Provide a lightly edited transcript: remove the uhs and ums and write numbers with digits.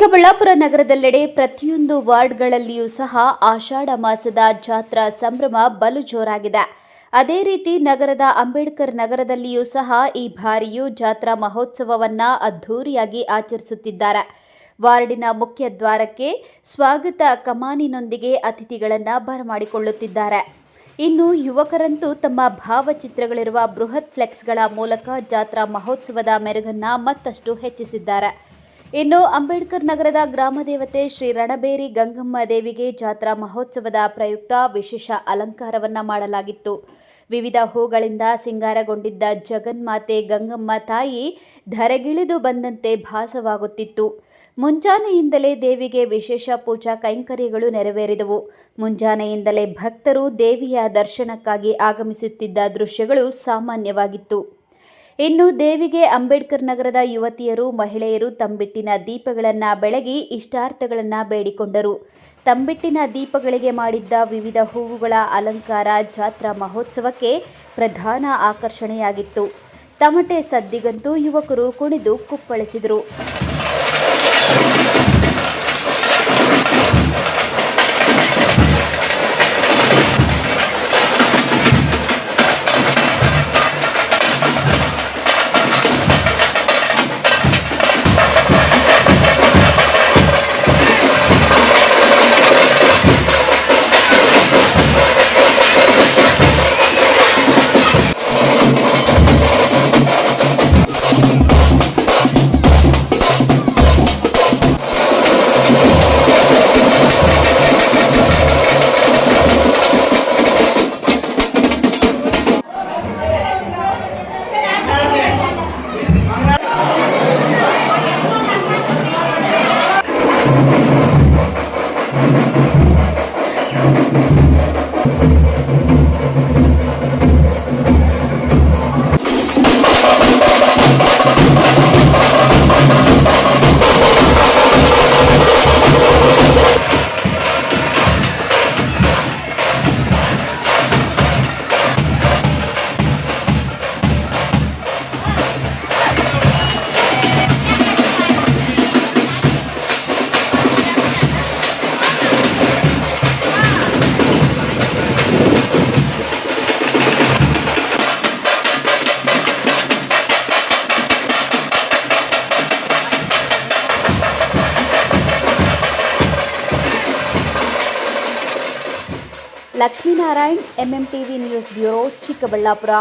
ಚಿಕ್ಕಬಳ್ಳಾಪುರ ನಗರದೆಲ್ಲೆಡೆ ಪ್ರತಿಯೊಂದು ವಾರ್ಡ್ಗಳಲ್ಲಿಯೂ ಸಹ ಆಷಾಢ ಮಾಸದ ಜಾತ್ರಾ ಸಂಭ್ರಮ ಬಲು ಜೋರಾಗಿದೆ. ಅದೇ ರೀತಿ ನಗರದ ಅಂಬೇಡ್ಕರ್ ನಗರದಲ್ಲಿಯೂ ಸಹ ಈ ಬಾರಿಯೂ ಜಾತ್ರಾ ಮಹೋತ್ಸವವನ್ನ ಅದ್ಧೂರಿಯಾಗಿ ಆಚರಿಸುತ್ತಿದ್ದಾರೆ. ವಾರ್ಡಿನ ಮುಖ್ಯ ದ್ವಾರಕ್ಕೆ ಸ್ವಾಗತ ಕಮಾನಿನೊಂದಿಗೆ ಅತಿಥಿಗಳನ್ನು ಬರಮಾಡಿಕೊಳ್ಳುತ್ತಿದ್ದಾರೆ. ಇನ್ನು ಯುವಕರಂತೂ ತಮ್ಮ ಭಾವಚಿತ್ರಗಳಿರುವ ಬೃಹತ್ ಫ್ಲೆಕ್ಸ್ಗಳ ಮೂಲಕ ಜಾತ್ರಾ ಮಹೋತ್ಸವದ ಮೆರುಗನ್ನ ಮತ್ತಷ್ಟು ಹೆಚ್ಚಿಸಿದ್ದಾರೆ. ಇನ್ನು ಅಂಬೇಡ್ಕರ್ ನಗರದ ಗ್ರಾಮ ದೇವತೆ ಶ್ರೀ ರಣಬೇರಿ ಗಂಗಮ್ಮ ದೇವಿಗೆ ಜಾತ್ರಾ ಮಹೋತ್ಸವದ ಪ್ರಯುಕ್ತ ವಿಶೇಷ ಅಲಂಕಾರವನ್ನ ಮಾಡಲಾಗಿತ್ತು. ವಿವಿಧ ಹೂಗಳಿಂದ ಸಿಂಗಾರಗೊಂಡಿದ್ದ ಜಗನ್ಮಾತೆ ಗಂಗಮ್ಮ ತಾಯಿ ಧರೆಗಿಳಿದು ಬಂದಂತೆ ಭಾಸವಾಗುತ್ತಿತ್ತು. ಮುಂಜಾನೆಯಿಂದಲೇ ದೇವಿಗೆ ವಿಶೇಷ ಪೂಜಾ ಕೈಂಕರ್ಯಗಳು ನೆರವೇರಿದವು. ಮುಂಜಾನೆಯಿಂದಲೇ ಭಕ್ತರು ದೇವಿಯ ದರ್ಶನಕ್ಕಾಗಿ ಆಗಮಿಸುತ್ತಿದ್ದ ದೃಶ್ಯಗಳು ಸಾಮಾನ್ಯವಾಗಿತ್ತು. ಇನ್ನು ದೇವಿಗೆ ಅಂಬೇಡ್ಕರ್ ನಗರದ ಯುವತಿಯರು, ಮಹಿಳೆಯರು ತಂಬಿಟ್ಟಿನ ದೀಪಗಳನ್ನು ಬೆಳಗಿ ಇಷ್ಟಾರ್ಥಗಳನ್ನು ಬೇಡಿಕೊಂಡರು. ತಂಬಿಟ್ಟಿನ ದೀಪಗಳಿಗೆ ಮಾಡಿದ್ದ ವಿವಿಧ ಹೂವುಗಳ ಅಲಂಕಾರ ಜಾತ್ರಾ ಮಹೋತ್ಸವಕ್ಕೆ ಪ್ರಧಾನ ಆಕರ್ಷಣೆಯಾಗಿತ್ತು. ತಮಟೆ ಸದ್ದಿಗಂತೂ ಯುವಕರು ಕುಣಿದು ಕುಪ್ಪಳಿಸಿದರು. Lakshminarayan, MMTV news bureau, Chikkaballapur.